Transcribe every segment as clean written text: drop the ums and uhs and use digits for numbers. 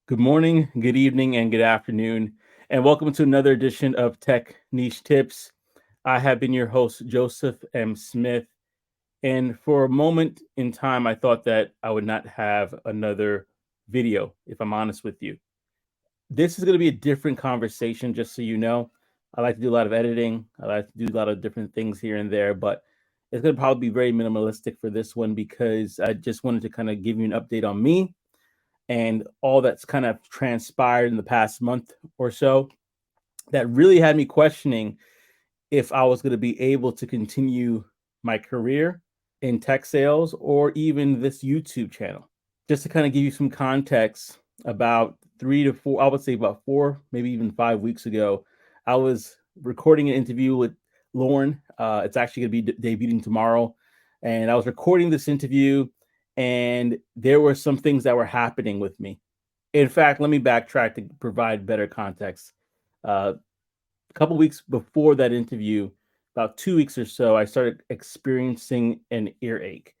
Good morning, good evening, and good afternoon, and welcome to another edition of Tech Niche Tips. I have been your host, Joseph M. Smith, and for a moment in time, I thought that I would not have another video, if I'm honest with you. This is going to be a different conversation, just so you know. I like to do a lot of editing, I like to do a lot of different things here and there, but it's going to probably be very minimalistic for this one because I just wanted to kind of give you an update on me and all that's kind of transpired in the past month or so that really had me questioning if I was going to be able to continue my career in tech sales or even this YouTube channel. Just to kind of give you some context, about 3 to 4, I would say about 4, maybe even 5 weeks ago, I was recording an interview with Lauren. It's actually going to be debuting tomorrow. And I was recording this interview, and there were some things that were happening with me. In fact, let me backtrack to provide better context. A couple weeks before that interview, about 2 weeks or so, I started experiencing an earache.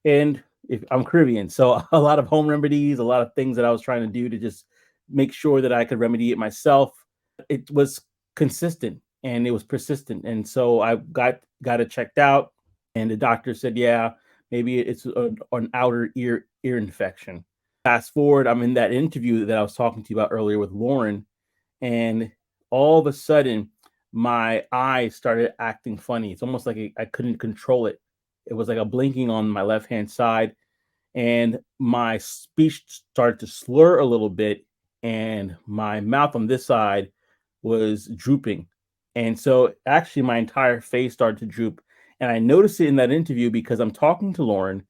And if I'm Caribbean, so a lot of home remedies, a lot of things that I was trying to do to just make sure that I could remedy it myself. It was consistent and it was persistent. And so I got it checked out, and the doctor said, yeah, maybe it's an outer ear infection. Fast forward, I'm in that interview that I was talking to you about earlier with Lauren, and all of a sudden my eyes started acting funny. It's almost like I couldn't control it. It was like a blinking on my left hand side, and my speech started to slur a little bit, and my mouth on this side was drooping. And so actually my entire face started to droop. And I noticed it in that interview because I'm talking to Lauren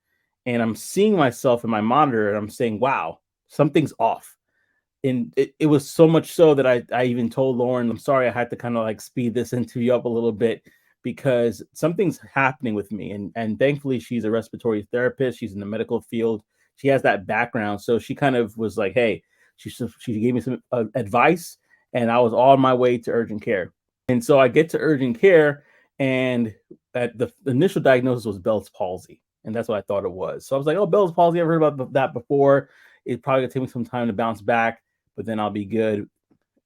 and I'm seeing myself in my monitor and I'm saying, wow, something's off. And it was so much so that I even told Lauren, I'm sorry, I had to kind of like speed this interview up a little bit because something's happening with me. And thankfully she's a respiratory therapist. She's in the medical field. She has that background. So she kind of was like, hey, she gave me some advice, and I was on my way to urgent care. And so I get to urgent care, and at the initial diagnosis was Bell's palsy. And that's what I thought it was. So I was like, oh, Bell's palsy, I've heard about that before. It's probably gonna take me some time to bounce back, but then I'll be good.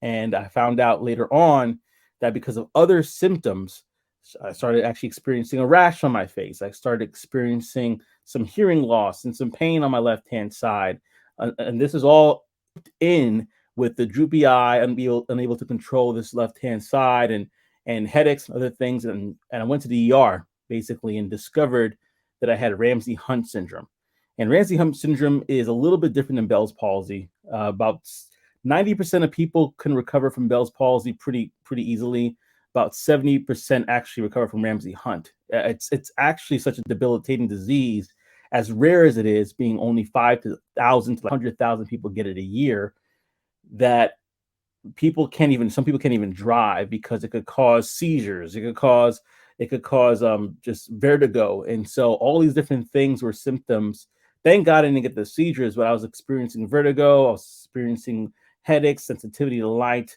And I found out later on that because of other symptoms, I started actually experiencing a rash on my face. I started experiencing some hearing loss and some pain on my left hand side. And this is all in with the droopy eye, unable to control this left hand side, and headaches and other things. And I went to the ER basically and discovered that I had Ramsay Hunt syndrome. And Ramsay Hunt syndrome is a little bit different than Bell's palsy. About 90% of people can recover from Bell's palsy pretty easily. About 70% actually recover from Ramsay Hunt. It's actually such a debilitating disease, as rare as it is, being only 5,000 to 100,000 people get it a year, that some people can't even drive because it could cause seizures. It could cause just vertigo. And so all these different things were symptoms. Thank God I didn't get the seizures, but I was experiencing vertigo. I was experiencing headaches, sensitivity to light,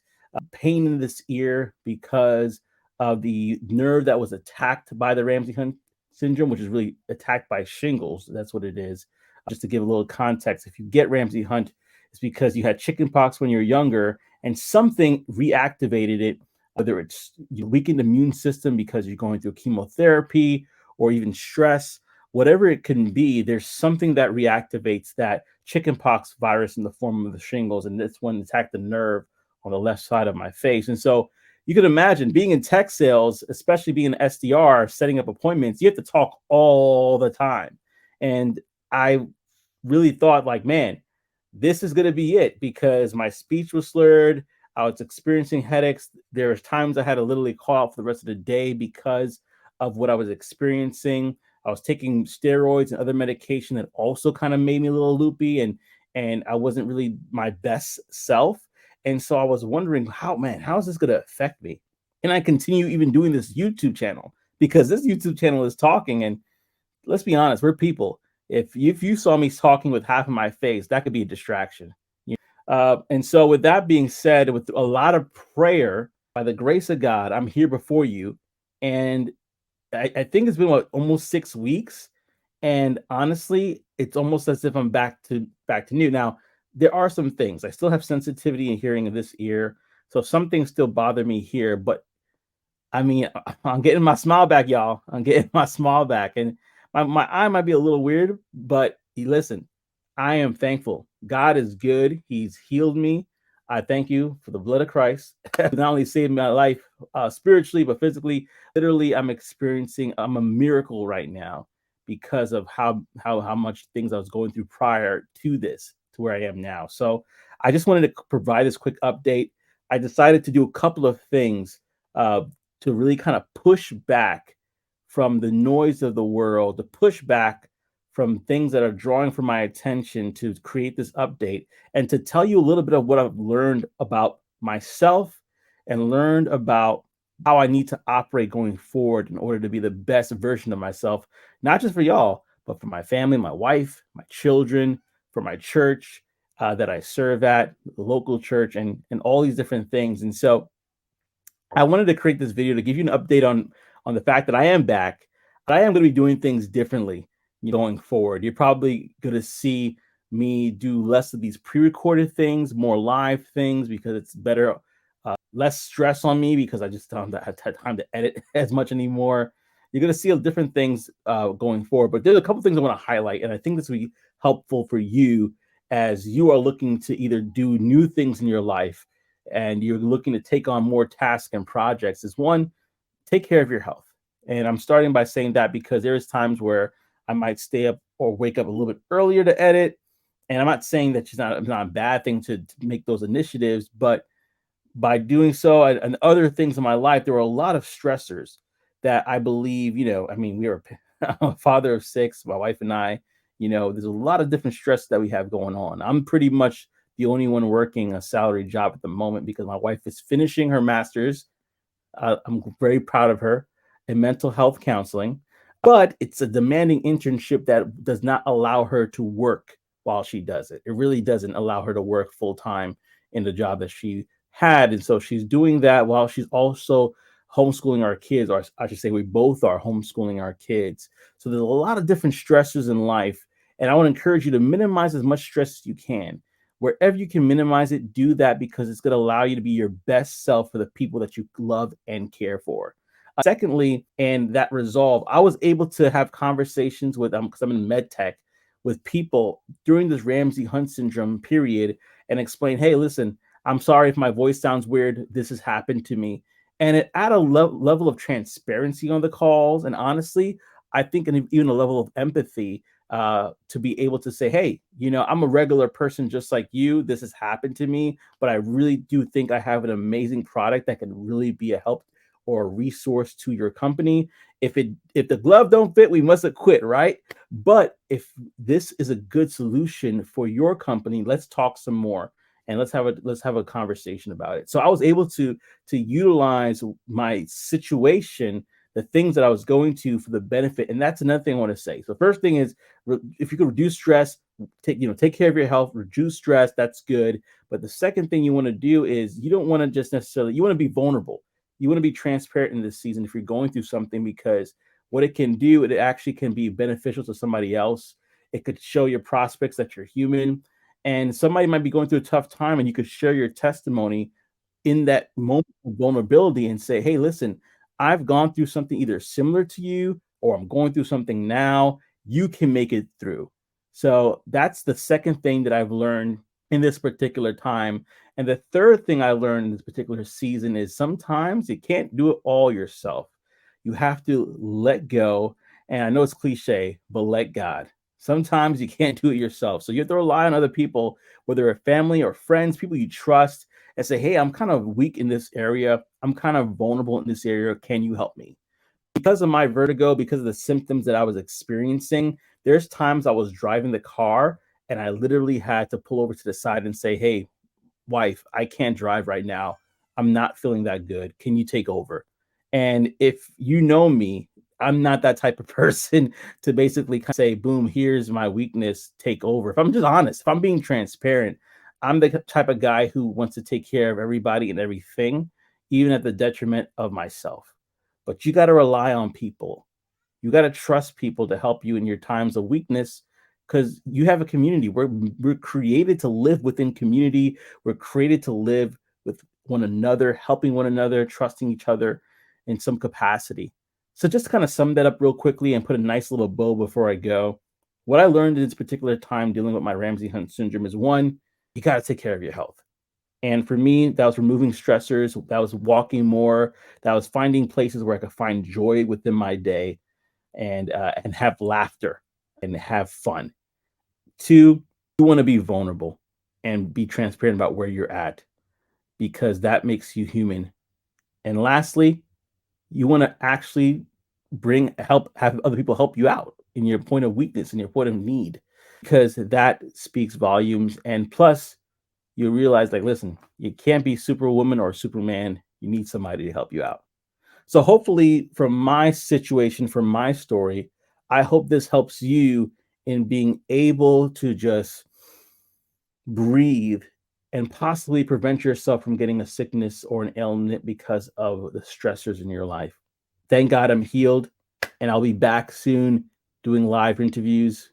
pain in this ear because of the nerve that was attacked by the Ramsay Hunt syndrome, which is really attacked by shingles. That's what it is. Just to give a little context, if you get Ramsay Hunt, it's because you had chickenpox when you're younger and something reactivated it, whether it's you weakened immune system because you're going through chemotherapy or even stress, whatever it can be, there's something that reactivates that chickenpox virus in the form of the shingles. And this one attacked the nerve on the left side of my face. And so you can imagine being in tech sales, especially being an SDR, setting up appointments, you have to talk all the time. And I really thought, like, man, this is going to be it, because my speech was slurred. I was experiencing headaches. There was times I had to literally call out for the rest of the day because of what I was experiencing. I was taking steroids and other medication that also kind of made me a little loopy, and I wasn't really my best self. And so I was wondering, how is this going to affect me? Can I continue even doing this YouTube channel? Because this YouTube channel is talking, and let's be honest, we're people. If you saw me talking with half of my face, that could be a distraction. And so, with that being said, with a lot of prayer, by the grace of God, I'm here before you, and I think it's been almost 6 weeks, and honestly, it's almost as if I'm back to new. Now, there are some things I still have sensitivity and hearing in this ear, so some things still bother me here. But I mean, I'm getting my smile back, y'all. I'm getting my smile back, and my eye might be a little weird, but listen, I am thankful. God is good. He's healed me. I thank you for the blood of Christ. Not only saved my life spiritually, but physically. Literally, I'm a miracle right now because of how much things I was going through prior to this, to where I am now. So I just wanted to provide this quick update. I decided to do a couple of things uh, to really kind of push back from the noise of the world, to push back from things that are drawing for my attention, to create this update and to tell you a little bit of what I've learned about myself and learned about how I need to operate going forward in order to be the best version of myself, not just for y'all, but for my family, my wife, my children, for my church that I serve at, the local church, and all these different things. And so I wanted to create this video to give you an update on the fact that I am back, but I am going to be doing things differently going forward. You're probably going to see me do less of these pre-recorded things, more live things, because it's better, less stress on me because I just don't have time to edit as much anymore. You're going to see different things going forward, but there's a couple things I want to highlight, and I think this will be helpful for you as you are looking to either do new things in your life and you're looking to take on more tasks and projects. Is one, take care of your health. And I'm starting by saying that because there's times where I might stay up or wake up a little bit earlier to edit. And I'm not saying that it's not a bad thing to make those initiatives, but by doing so and other things in my life, there were a lot of stressors that I believe, I mean, I'm a father of six, my wife and I, there's a lot of different stress that we have going on. I'm pretty much the only one working a salary job at the moment because my wife is finishing her master's. I'm very proud of her in mental health counseling, but it's a demanding internship that does not allow her to work while she does it. It really doesn't allow her to work full time in the job that she had. And so she's doing that while she's also homeschooling our kids, or I should say, we both are homeschooling our kids. So there's a lot of different stressors in life. And I want to encourage you to minimize as much stress as you can. Wherever you can minimize it, do that because it's going to allow you to be your best self for the people that you love and care for. Secondly, and that resolve, I was able to have conversations with because I'm in med tech with people during this Ramsey Hunt syndrome period and explain, hey, listen, I'm sorry if my voice sounds weird. This has happened to me. And it add a level of transparency on the calls. And honestly, I think even a level of empathy to be able to say, hey, I'm a regular person just like you. This has happened to me, but I really do think I have an amazing product that can really be a help or a resource to your company. If the glove don't fit, we must have quit, right? But if this is a good solution for your company, let's talk some more and let's have a conversation about it. So I was able to utilize my situation, the things that I was going to for the benefit. And that's another thing I want to say. So first thing is, if you could reduce stress, take care of your health, reduce stress, that's good. But the second thing you want to do is you don't want to just necessarily, you want to be vulnerable. You want to be transparent in this season if you're going through something, because what it can do, it actually can be beneficial to somebody else. It could show your prospects that you're human, and somebody might be going through a tough time, and you could share your testimony in that moment of vulnerability and say, hey, listen, I've gone through something either similar to you or I'm going through something now. You can make it through. So that's the second thing that I've learned in this particular time. And the third thing I learned in this particular season is sometimes you can't do it all yourself. You have to let go. And I know it's cliche, but let God. Sometimes you can't do it yourself. So you have to rely on other people, whether they're family or friends, people you trust, and say, hey, I'm kind of weak in this area. I'm kind of vulnerable in this area. Can you help me? Because of my vertigo, because of the symptoms that I was experiencing, there's times I was driving the car and I literally had to pull over to the side and say, hey, wife, I can't drive right now. I'm not feeling that good. Can you take over? And if you know me, I'm not that type of person to basically say, boom, here's my weakness, take over. If I'm just honest, if I'm being transparent, I'm the type of guy who wants to take care of everybody and everything, even at the detriment of myself. But you got to rely on people. You got to trust people to help you in your times of weakness, because you have a community. We're created to live within community. We're created to live with one another, helping one another, trusting each other in some capacity. So just to kind of sum that up real quickly and put a nice little bow before I go, what I learned in this particular time dealing with my Ramsey Hunt syndrome is one, you got to take care of your health. And for me, that was removing stressors, that was walking more, that was finding places where I could find joy within my day and have laughter and have fun. Two, you want to be vulnerable and be transparent about where you're at because that makes you human. And lastly, you want to actually bring help, have other people help you out in your point of weakness and your point of need because that speaks volumes. And plus, you realize, like, listen, you can't be Superwoman or Superman. You need somebody to help you out. So, hopefully, from my situation, from my story, I hope this helps you in being able to just breathe and possibly prevent yourself from getting a sickness or an ailment because of the stressors in your life. Thank God I'm healed, and I'll be back soon doing live interviews.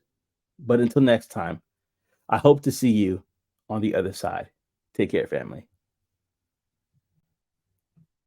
But until next time, I hope to see you on the other side. Take care, family.